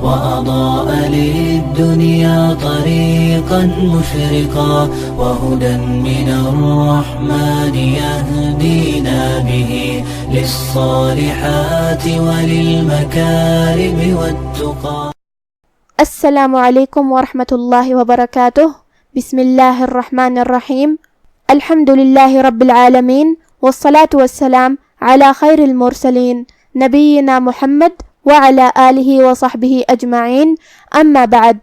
وأضاء للدنيا طريقا مشرقا وهدى من الرحمن يهدينا به للصالحات وللمكارم والتقى. السلام علیکم ورحمۃ اللہ وبرکاتہ. بسم اللہ الرحمن الرحیم. الحمد للہ رب العالمین والصلاة والسلام علی خیر المرسلین نبینا محمد وعلی آلہ وصحبہ اجمعین. اما بعد.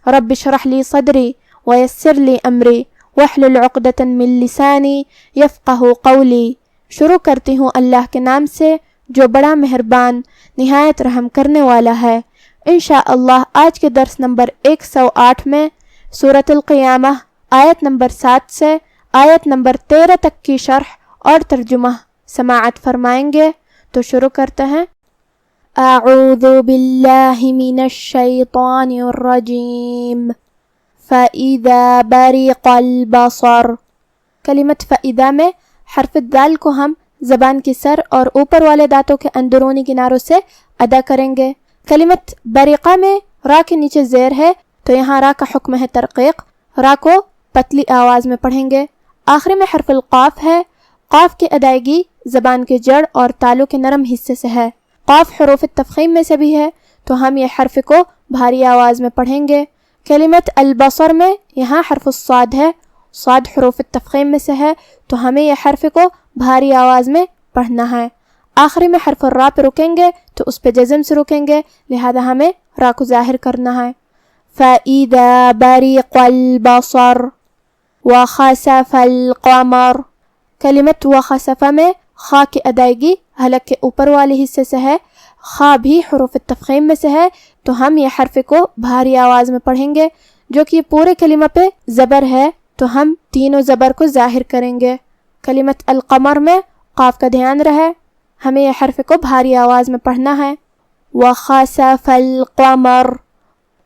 رب اشرح لی صدری ویسر لی امری واحلل عقدۃ من لسانی یفقہ قولی. شروع کرتی ہوں اللہ کے نام سے جو بڑا مہربان نہایت رحم کرنے والا ہے. انشاءاللہ آج کے درس نمبر 108 میں سورۃ القیامہ آیت نمبر 7 سے آیت نمبر 13 تک کی شرح اور ترجمہ سماعت فرمائیں گے. تو شروع کرتے ہیں. اعوذ باللہ من الشیطان الرجیم. فَإِذَا بَرِقَ الْبَصَرُ. کلمت فَإِذَا میں حرف دال کو ہم زبان کی سر اور اوپر والے دانتوں کے اندرونی کناروں سے ادا کریں گے. کلمت بریقہ میں را کے نیچے زیر ہے تو یہاں را کا حکم ہے ترقیق. را کو پتلی آواز میں پڑھیں گے. آخری میں حرف القاف ہے. قاف کی ادائیگی زبان کے جڑ اور تالو کے نرم حصے سے ہے. قاف حروف التفخیم میں سے بھی ہے تو ہم یہ حرف کو بھاری آواز میں پڑھیں گے. کلمت البصر میں یہاں حرف الصاد ہے. صاد حروف التفخیم میں سے ہے تو ہمیں یہ حرف کو بھاری آواز میں پڑھنا ہے. آخری میں حرف الرا پہ رکیں گے تو اس پہ جزم سے رکیں گے، لہذا ہمیں را کو ظاہر کرنا ہے. فَإِذَا بَرِقَ الْبَصَرُ وَخَسَفَ الْقَمَرُ. کلمت وخسف میں خا کی ادائیگی حلق کے اوپر والے حصے سے ہے. خا بھی حروف التفخیم میں سے ہے تو ہم یہ حرف کو بھاری آواز میں پڑھیں گے. جو کہ پورے کلمہ پہ زبر ہے تو ہم تینوں زبر کو ظاہر کریں گے. کلمت القمر میں قاف کا دھیان رہے، ہمیں یہ حرف کو بھاری آواز میں پڑھنا ہے. وَخَسَفَ الْقَمَرُ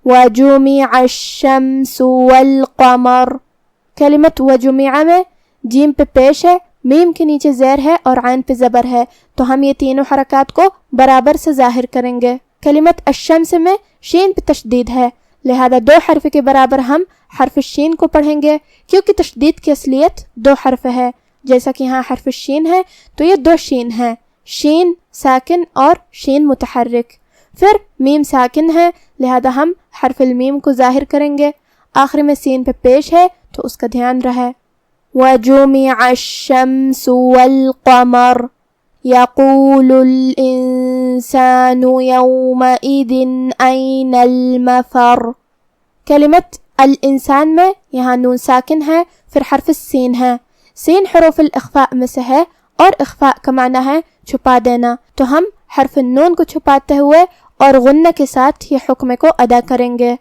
وَجُمِعَ الشَّمْسُ وَالْقَمَرُ. کلمت وجمع میں جیم پہ پیش ہے، میم کے نیچے زیر ہے اور عین پہ زبر ہے تو ہم یہ تینوں حرکات کو برابر سے ظاہر کریں گے. کلمت الشمس میں شین پہ تشدید ہے، لہذا دو حرف کے برابر ہم حرف الشین کو پڑھیں گے کیونکہ تشدید کی اصلیت دو حرف ہے. جیسا کہ یہاں حرف الشین ہے تو یہ دو شین ہیں، شین ساکن اور شین متحرک. پھر میم ساکن ہے لہذا ہم حرف المیم کو ظاہر کریں گے. آخر میں سین پہ پیش ہے تو اس کا دھیان رہے. وَجُمِعَ الشَّمْسُ وَالْقَمَرُ يَقُولُ الْإِنسَانُ يَوْمَئِذٍ أَيْنَ الْمَفَرُ. کلمت الانسان میں یہاں نون ساکن ہے، پھر حرف السین ہے. سین حروف الاخفاء میں سے ہے اور اخفاء کا معنی ہے چھپا دینا، تو ہم حرف النون کو چھپاتے ہوئے اور غنہ کے ساتھ یہ حکم کو ادا کریں گے.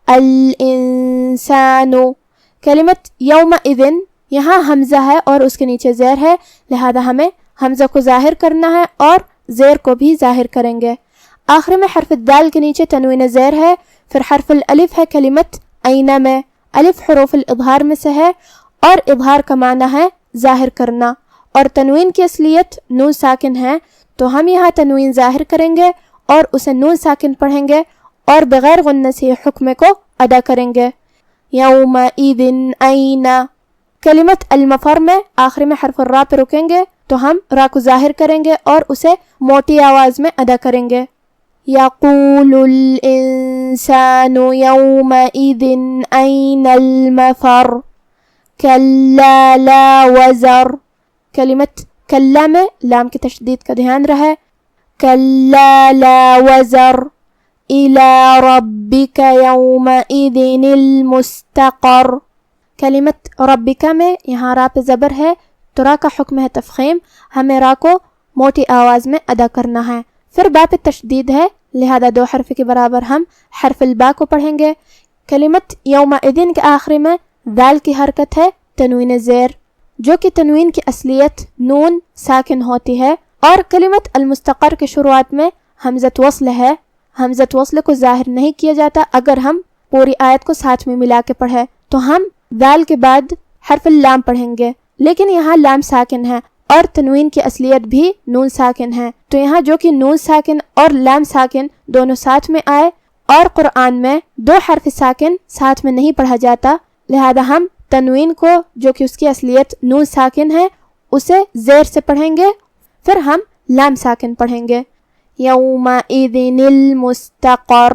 الانسان. کلمت یومئذ یہاں حمزہ ہے اور اس کے نیچے زیر ہے، لہذا ہمیں حمزہ کو ظاہر کرنا ہے اور زیر کو بھی ظاہر کریں گے. آخر میں حرف الدال کے نیچے تنوین زیر ہے، پھر حرف الالف ہے کلمت اینا میں. الف حروف الاظہار میں سے ہے اور اظہار کا معنی ہے ظاہر کرنا، اور تنوین کی اصلیت نون ساکن ہے تو ہم یہاں تنوین ظاہر کریں گے اور اسے نون ساکن پڑھیں گے اور بغیر غنہ سے یہ حکم کو ادا کریں گے. یومئذ این. کلمت المفر میں آخر میں حرف الرا پہ رکیں گے تو ہم را کو ظاہر کریں گے اور اسے موٹی آواز میں ادا کریں گے. یقول الانسان یومئذ این المفر کلا لا وزر. کلمت کلا میں لام کی تشدید کا دھیان رہے. کلا لا وزر الی ربک یومئذ المستقر. کلمت ربک میں یہاں را پہ زبر ہے تو را کا حکم ہے تفخیم، ہمیں را کو موٹی آواز میں ادا کرنا ہے. پھر با پہ تشدید ہے لہذا دو حرف کے برابر ہم حرف البا کو پڑھیں گے. کلمت یومئذ کے آخری میں دال کی حرکت ہے تنوین زیر، جو کہ تنوین کی اصلیت نون ساکن ہوتی ہے، اور کلمت المستقر کے شروعات میں حمزۃ وصل ہے. حمزۃ وصل کو ظاہر نہیں کیا جاتا اگر ہم پوری آیت کو ساتھ میں ملا کے پڑھیں تو ہم دال کے بعد حرف اللام پڑھیں گے، لیکن یہاں لام ساکن ہے اور تنوین کی اصلیت بھی نون ساکن ہے، تو یہاں جو کہ نون ساکن اور لام ساکن دونوں ساتھ میں آئے اور قرآن میں 2 حرف ساکن ساتھ میں نہیں پڑھا جاتا، لہذا ہم تنوین کو جو کہ اس کی اصلیت نون ساکن ہے اسے زیر سے پڑھیں گے، پھر ہم لام ساکن پڑھیں گے۔ یومئذ المستقر،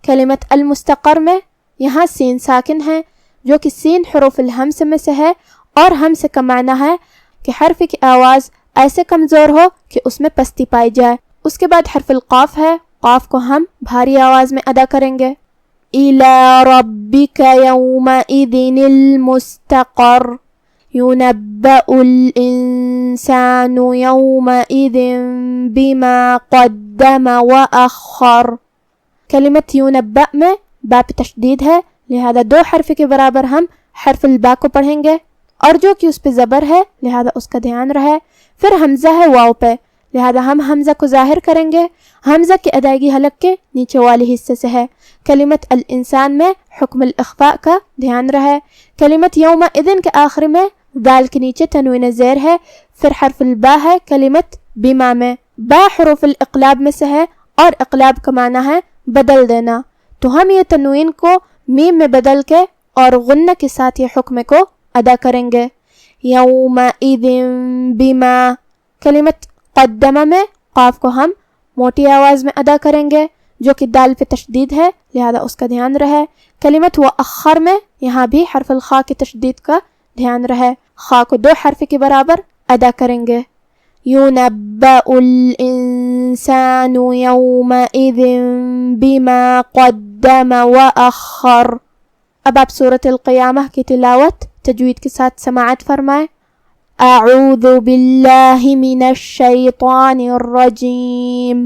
کلمت المستقر میں یہاں سین ساکن ہے جو کہ سین حروف الہمز میں سے ہے، اور ہمز کا معنی ہے کہ حرف کی آواز ایسے کمزور ہو کہ اس میں پستی پائی جائے۔ اس کے بعد حرف القاف ہے، قاف کو ہم بھاری آواز میں ادا کریں گے۔ إِلَى رَبِّكَ يَوْمَئِذٍ الْمُسْتَقَرُّ يُنَبَّأُ الْإِنسَانُ يَوْمَئِذٍ بِمَا قَدَّمَ وَأَخَّرَ، کلمت یونبأ میں با پہ تشدید ہے، لہذا 2 حرف کے برابر ہم حرف البا کو پڑھیں گے، اور جو کہ اس پہ زبر ہے لہذا اس کا دھیان رہے۔ پھر حمزہ ہے واو پہ، لہذا ہم حمزہ کو ظاہر کریں گے۔ حمزہ کی ادائیگی حلق کے نیچے والے حصے سے ہے۔ کلمت الانسان میں حکم الاخفاء کا دھیان رہے۔ کلمت یومئذ کے آخر میں دال کے نیچے تنوین زیر ہے، پھر حرف البا ہے کلمت بما میں۔ با حروف الاقلاب میں سے ہے، اور اقلاب کا معنی ہے بدل دینا، تو ہم یہ تنوین کو میم میں بدل کے اور غنہ کے ساتھ یہ حکم کو ادا کریں گے۔ یومئذ بما، کلمت قدمہ میں قاف کو ہم موٹی آواز میں ادا کریں گے جو کہ دال پہ تشدید ہے، لہذا اس کا دھیان رہے۔ کلمت وأخر میں یہاں بھی حرف الخاء کی تشدید کا دھیان رہے، خاء کو 2 حرف کے برابر ادا کریں گے۔ يُنَبَّأُ الْإِنسَانُ يَوْمَئِذٍ بِمَا قَدَّمَ وَأَخَّرَ۔ اب آپ سورۃ القیامہ کی تلاوت تجوید کے ساتھ سماعت فرمائیں۔ اعوذ باللہ من الشیطان الرجیم،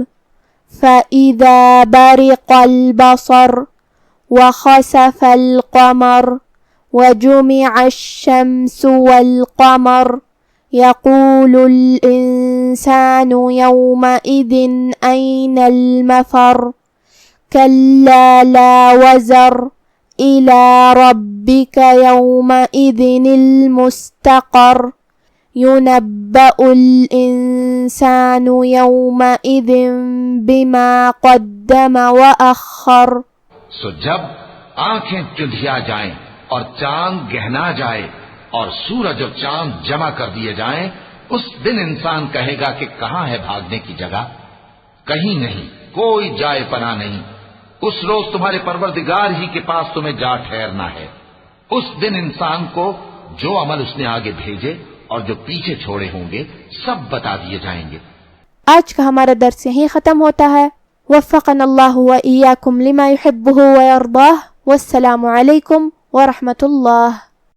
فَإِذَا بَرِقَ الْبَصَرُ وَخَسَفَ الْقَمَرُ وَجُمِعَ الشَّمْسُ وَالْقَمَرُ يَقُولُ الْإِنسَانُ يَوْمَئِذٍ أَيْنَ الْمَفَرُّ كَلَّا لَا وَزَرَ إِلَى رَبِّكَ يَوْمَئِذٍ الْمُسْتَقَرُّ يُنَبَّأُ الْإِنسَانُ يَوْمَئِذٍ بِمَا قَدَّمَ وَأَخَّرَ۔ سو جب آنکھیں چندھیا جائیں اور چاند گہنا جائے اور سورج اور چاند جمع کر دیے جائیں، اس دن انسان کہے گا کہ کہاں ہے بھاگنے کی جگہ؟ کہیں نہیں، کوئی جائے پناہ نہیں۔ اس روز تمہارے پروردگار ہی کے پاس تمہیں جا ٹھہرنا ہے۔ اس دن انسان کو جو عمل اس نے آگے بھیجے اور جو پیچھے چھوڑے ہوں گے سب بتا دیے جائیں گے۔ آج کا ہمارا درس یہیں ختم ہوتا ہے۔ وفقنا اللہ و ایاکم لما یحبہ و یرضاہ، والسلام علیکم ورحمۃ اللہ۔